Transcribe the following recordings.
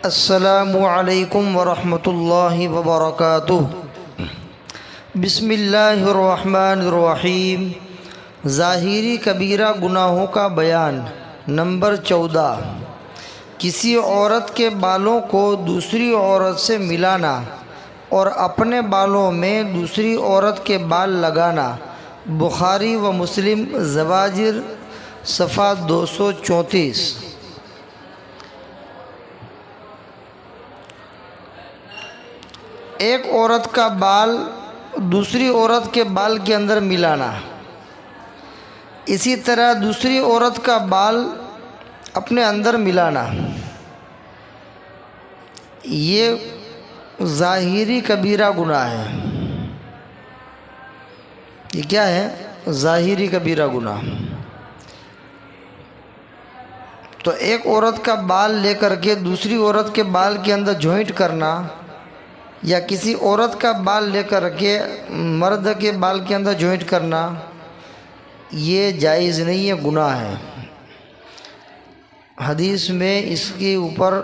السلام علیکم ورحمۃ اللہ وبرکاتہ۔ بسم اللہ الرحمن الرحیم۔ ظاہری کبیرہ گناہوں کا بیان۔ نمبر 14، کسی عورت کے بالوں کو دوسری عورت سے ملانا اور اپنے بالوں میں دوسری عورت کے بال لگانا۔ بخاری و مسلم، زواجر، صفحہ 234۔ ایک عورت کا بال دوسری عورت کے بال کے اندر ملانا، اسی طرح دوسری عورت کا بال اپنے اندر ملانا، یہ ظاہری کبیرہ گناہ ہے۔ یہ کیا ہے؟ ظاہری کبیرہ گناہ۔ تو ایک عورت کا بال لے کر کے دوسری عورت کے بال کے اندر جوائنٹ کرنا، یا کسی عورت کا بال لے کر کے مرد کے بال کے اندر جوائنٹ کرنا، یہ جائز نہیں ہے، گناہ ہے۔ حدیث میں اس کے اوپر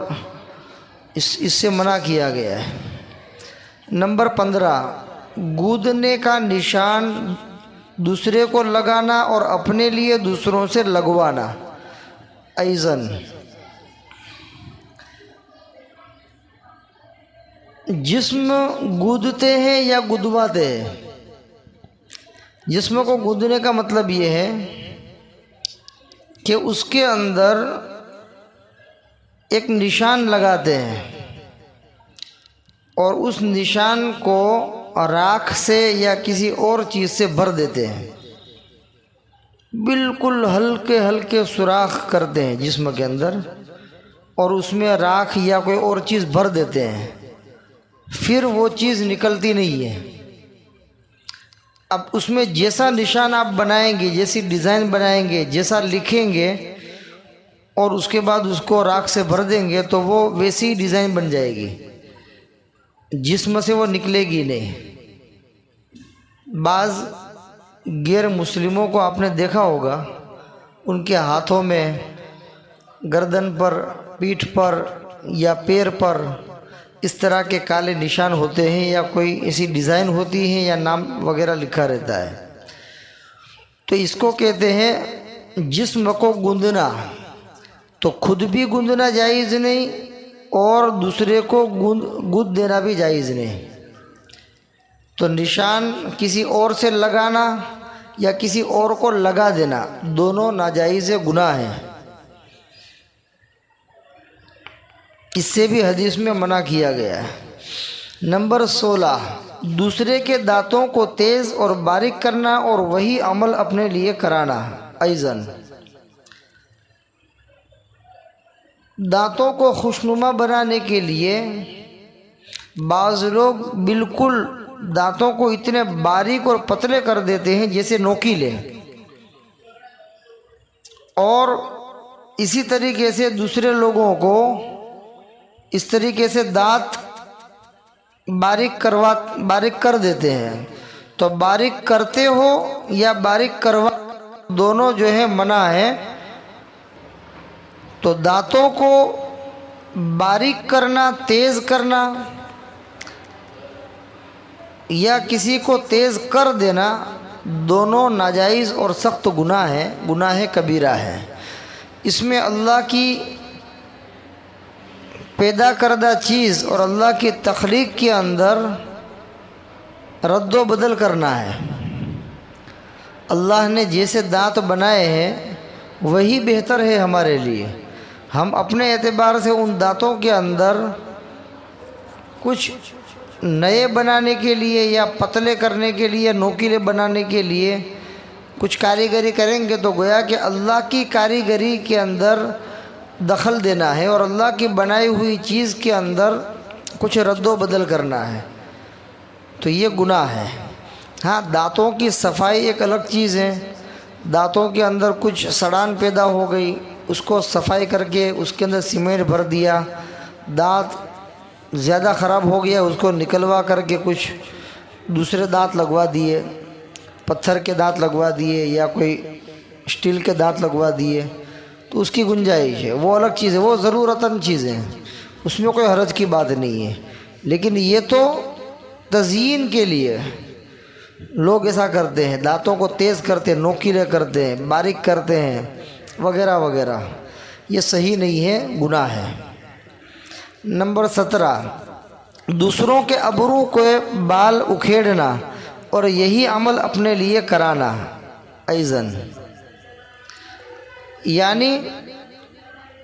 اس سے منع کیا گیا ہے۔ نمبر 15، گودنے کا نشان دوسرے کو لگانا اور اپنے لیے دوسروں سے لگوانا۔ ایضاً جسم گودتے ہیں یا گدواتے ہیں؟ جسم کو گودنے کا مطلب یہ ہے کہ اس کے اندر ایک نشان لگاتے ہیں اور اس نشان کو راکھ سے یا کسی اور چیز سے بھر دیتے ہیں، بالکل ہلکے ہلکے سوراخ کرتے ہیں جسم کے اندر اور اس میں راکھ یا کوئی اور چیز بھر دیتے ہیں، پھر وہ چیز نکلتی نہیں ہے۔ اب اس میں جیسا نشان آپ بنائیں گے، جیسی ڈیزائن بنائیں گے، جیسا لکھیں گے اور اس کے بعد اس کو راکھ سے بھر دیں گے تو وہ ویسی ڈیزائن بن جائے گی، جسم سے وہ نکلے گی نہیں۔ بعض غیر مسلموں کو آپ نے دیکھا ہوگا، ان کے ہاتھوں میں، گردن پر، پیٹھ پر یا پیر پر اس طرح کے کالے نشان ہوتے ہیں، یا کوئی ایسی ڈیزائن ہوتی ہے یا نام وغیرہ لکھا رہتا ہے۔ تو اس کو کہتے ہیں جسم کو گوندنا۔ تو خود بھی گوندنا جائز نہیں اور دوسرے کو گود دینا بھی جائز نہیں۔ تو نشان کسی اور سے لگانا یا کسی اور کو لگا دینا، دونوں ناجائز گناہ ہیں۔ اس سے بھی حدیث میں منع کیا گیا ہے۔ نمبر 16، دوسرے کے دانتوں کو تیز اور باریک کرنا اور وہی عمل اپنے لیے کرانا۔ ایضاً دانتوں کو خوشنما بنانے کے لیے بعض لوگ بالکل دانتوں کو اتنے باریک اور پتلے کر دیتے ہیں جیسے نوکیلے، اور اسی طریقے سے دوسرے لوگوں کو اس طریقے سے دانت باریک کر دیتے ہیں۔ تو باریک کرتے ہو یا باریک کروا، دونوں جو ہے منع ہے۔ تو دانتوں کو باریک کرنا، تیز کرنا یا کسی کو تیز کر دینا، دونوں ناجائز اور سخت گناہ ہے، گناہ کبیرہ ہے۔ اس میں اللہ کی پیدا کردہ چیز اور اللہ کی تخلیق کے اندر رد و بدل کرنا ہے۔ اللہ نے جیسے دانت بنائے ہیں وہی بہتر ہے ہمارے لیے۔ ہم اپنے اعتبار سے ان دانتوں کے اندر کچھ نئے بنانے کے لیے یا پتلے کرنے کے لیے، نوکیلے بنانے کے لیے کچھ کاریگری کریں گے تو گویا کہ اللہ کی کاریگری کے اندر دخل دینا ہے اور اللہ کی بنائی ہوئی چیز کے اندر کچھ رد و بدل کرنا ہے، تو یہ گناہ ہے۔ ہاں، دانتوں کی صفائی ایک الگ چیز ہے۔ دانتوں کے اندر کچھ سڑان پیدا ہو گئی، اس کو صفائی کر کے اس کے اندر سیمنٹ بھر دیا، دانت زیادہ خراب ہو گیا اس کو نکلوا کر کے کچھ دوسرے دانت لگوا دیے، پتھر کے دانت لگوا دیے یا کوئی اسٹیل کے دانت لگوا دیے، تو اس کی گنجائش ہے، وہ الگ چیز ہے، وہ ضرورتاً چیزیں ہیں، اس میں کوئی حرج کی بات نہیں ہے، لیکن یہ تو تزیین کے لیے لوگ ایسا کرتے ہیں، دانتوں کو تیز کرتے ہیں، نوکیلے کرتے ہیں، باریک کرتے ہیں وغیرہ وغیرہ، یہ صحیح نہیں ہے، گناہ ہے۔ نمبر 17، دوسروں کے ابرو کے بال اکھیڑنا اور یہی عمل اپنے لیے کرانا، ایزن یعنی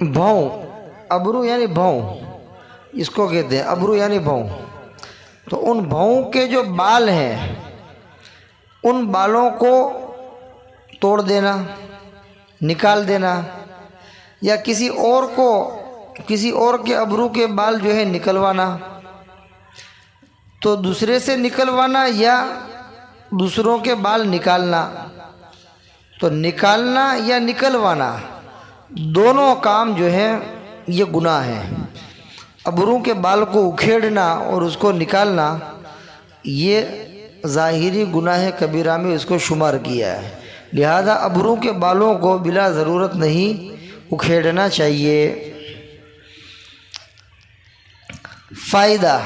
بھوں، ابرو یعنی بھوں، اس کو کہتے ہیں ابرو یعنی بھوں۔ تو ان بھوں کے جو بال ہیں ان بالوں کو توڑ دینا، نکال دینا، یا کسی اور کے ابرو کے بال جو ہے نکلوانا، تو دوسرے سے نکلوانا یا دوسروں کے بال نکالنا، تو نکالنا یا نکلوانا دونوں کام جو ہے یہ گناہ ہے۔ ابرو کے بال کو اکھیڑنا اور اس کو نکالنا یہ ظاہری گناہ کبیرہ میں اس کو شمار کیا ہے، لہذا ابرو کے بالوں کو بلا ضرورت نہیں اکھیڑنا چاہیے۔ فائدہ،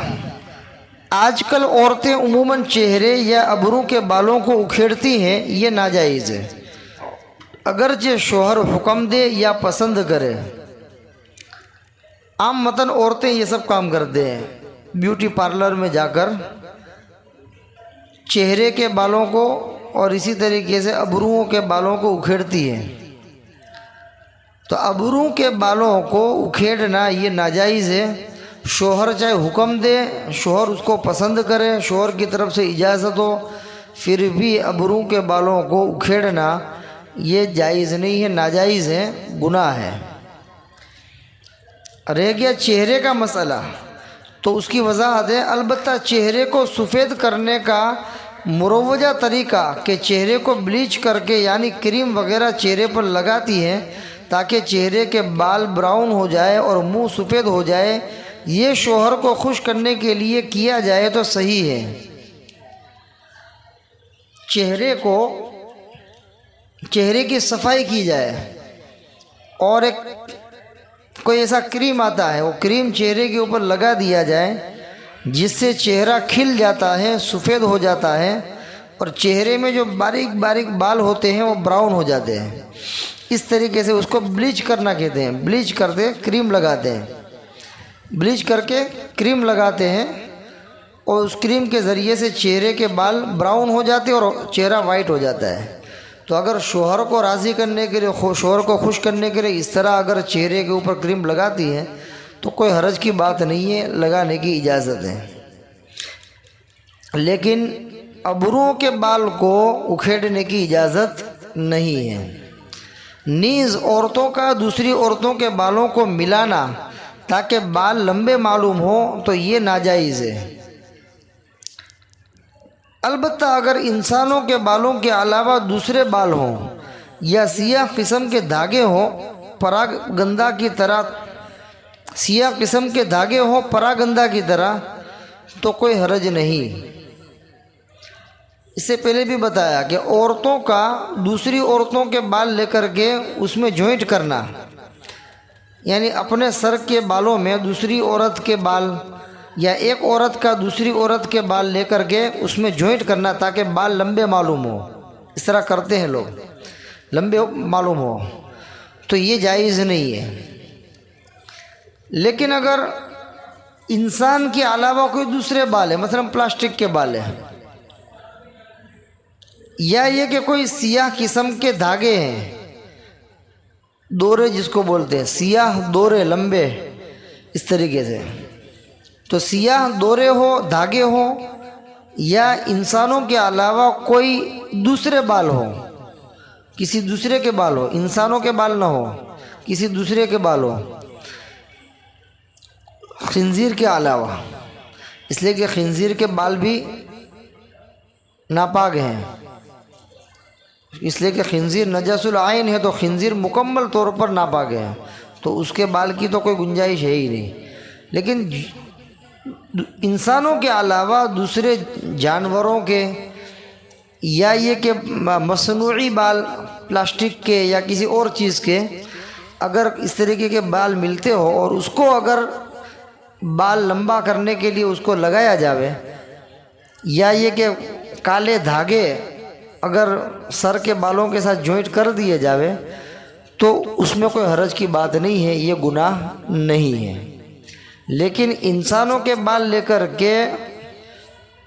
آج کل عورتیں عموماً چہرے یا ابرو کے بالوں کو اکھیڑتی ہیں، یہ ناجائز ہے، اگرچہ شوہر حکم دے یا پسند کرے۔ عام متن عورتیں یہ سب کام کرتے ہیں، بیوٹی پارلر میں جا کر چہرے کے بالوں کو اور اسی طریقے سے ابروؤں کے بالوں کو اکھیڑتی ہیں۔ تو ابرو کے بالوں کو اکھیڑنا یہ ناجائز ہے، شوہر چاہے حکم دے، شوہر اس کو پسند کرے، شوہر کی طرف سے اجازت ہو، پھر بھی ابرو کے بالوں کو اکھیڑنا یہ جائز نہیں ہے، ناجائز ہے، گناہ ہے۔ رہ گیا چہرے کا مسئلہ، تو اس کی وضاحت ہے، البتہ چہرے کو سفید کرنے کا مروجہ طریقہ کہ چہرے کو بلیچ کر کے یعنی کریم وغیرہ چہرے پر لگاتی ہے تاکہ چہرے کے بال براؤن ہو جائے اور منہ سفید ہو جائے، یہ شوہر کو خوش کرنے کے لیے کیا جائے تو صحیح ہے۔ چہرے کی صفائی کی جائے، اور کوئی ایسا کریم آتا ہے، وہ کریم چہرے کے اوپر لگا دیا جائے جس سے چہرہ کھل جاتا ہے، سفید ہو جاتا ہے، اور چہرے میں جو باریک باریک بال ہوتے ہیں وہ براؤن ہو جاتے ہیں۔ اس طریقے سے اس کو بلیچ کرنا کہتے ہیں، بلیچ کرتے کریم لگاتے ہیں، بلیچ کر کے کریم لگاتے ہیں، اور اس کریم کے ذریعے سے چہرے کے بال براؤن ہو جاتے ہیں اور چہرہ وائٹ ہو جاتا ہے۔ تو اگر شوہر کو راضی کرنے کے لیے، شوہر کو خوش کرنے کے لیے اس طرح اگر چہرے کے اوپر کریم لگاتی ہے تو کوئی حرج کی بات نہیں ہے، لگانے کی اجازت ہے۔ لیکن ابروؤں کے بال کو اکھیڑنے کی اجازت نہیں ہے۔ نیز عورتوں کا دوسری عورتوں کے بالوں کو ملانا تاکہ بال لمبے معلوم ہوں تو یہ ناجائز ہے۔ البتہ اگر انسانوں کے بالوں کے علاوہ دوسرے بال ہوں یا سیاہ قسم کے دھاگے ہوں پراگندہ کی طرح، سیاہ قسم کے دھاگے ہوں پراگندہ کی طرح، تو کوئی حرج نہیں۔ اس سے پہلے بھی بتایا کہ عورتوں کا دوسری عورتوں کے بال لے کر کے اس میں جوائنٹ کرنا، یعنی اپنے سر کے بالوں میں دوسری عورت کے بال یا ایک عورت کا دوسری عورت کے بال لے کر کے اس میں جوائنٹ کرنا تاکہ بال لمبے معلوم ہو، اس طرح کرتے ہیں لوگ، لمبے معلوم ہو، تو یہ جائز نہیں ہے۔ لیکن اگر انسان کے علاوہ کوئی دوسرے بال ہے، مثلا پلاسٹک کے بال ہیں، یا یہ کہ کوئی سیاہ قسم کے دھاگے ہیں، دورے جس کو بولتے ہیں، سیاہ دورے لمبے، اس طریقے سے، تو سیاہ دورے ہو، دھاگے ہو، یا انسانوں کے علاوہ کوئی دوسرے بال ہو، کسی دوسرے کے بال ہو، انسانوں کے بال نہ ہو، کسی دوسرے کے بال ہو، خنزیر کے علاوہ، اس لیے کہ خنزیر کے بال بھی ناپاک ہیں، اس لیے کہ خنزیر نجس العین ہے، تو خنزیر مکمل طور پر ناپاک ہے، تو اس کے بال کی تو کوئی گنجائش ہے ہی نہیں۔ لیکن انسانوں کے علاوہ دوسرے جانوروں کے، یا یہ کہ مصنوعی بال پلاسٹک کے یا کسی اور چیز کے، اگر اس طریقے کے بال ملتے ہو اور اس کو اگر بال لمبا کرنے کے لیے اس کو لگایا جاوے، یا یہ کہ کالے دھاگے اگر سر کے بالوں کے ساتھ جوائنٹ کر دیے جاوے تو اس میں کوئی حرج کی بات نہیں ہے، یہ گناہ نہیں ہے۔ لیکن انسانوں کے بال لے کر کے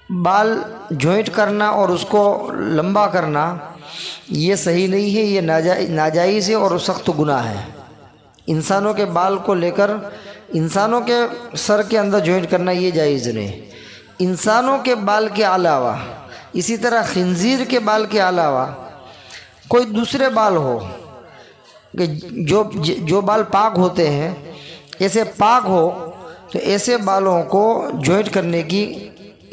بال جوائنٹ کرنا اور اس کو لمبا کرنا یہ صحیح نہیں ہے، یہ ناجائز ہے اور سخت گناہ ہے۔ انسانوں کے بال کو لے کر انسانوں کے سر کے اندر جوائنٹ کرنا یہ جائز نہیں۔ انسانوں کے بال کے علاوہ، اسی طرح خنزیر کے بال کے علاوہ کوئی دوسرے بال ہو کہ جو بال پاک ہوتے ہیں، ایسے پاک ہو تو ایسے بالوں کو جوائنٹ کرنے کی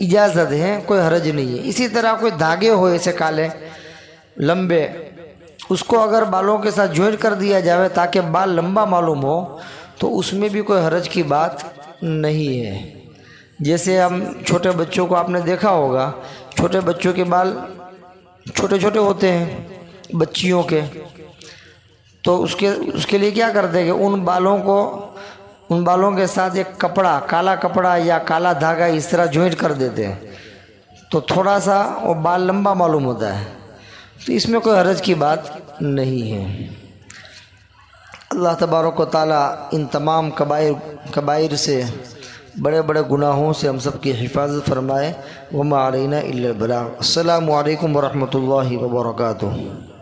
اجازت ہے، کوئی حرج نہیں ہے۔ اسی طرح کوئی دھاگے ہو ایسے کالے لمبے، اس کو اگر بالوں کے ساتھ جوائنٹ کر دیا جائے تاکہ بال لمبا معلوم ہو تو اس میں بھی کوئی حرج کی بات نہیں ہے۔ جیسے ہم چھوٹے بچوں کو آپ نے دیکھا ہوگا، چھوٹے بچوں کے بال چھوٹے چھوٹے ہوتے ہیں بچیوں کے، تو اس کے لیے کیا کرتے ہیں کہ ان بالوں کے ساتھ ایک کپڑا، کالا کپڑا یا کالا دھاگا اس طرح جوائنٹ کر دیتے ہیں تو تھوڑا سا وہ بال لمبا معلوم ہوتا ہے، تو اس میں کوئی حرج کی بات نہیں ہے۔ اللہ تبارک و تعالیٰ ان تمام کبائر سے، بڑے بڑے گناہوں سے ہم سب کی حفاظت فرمائے۔ وما علینا الا البلاغ۔ السلام علیکم ورحمۃ اللہ وبرکاتہ۔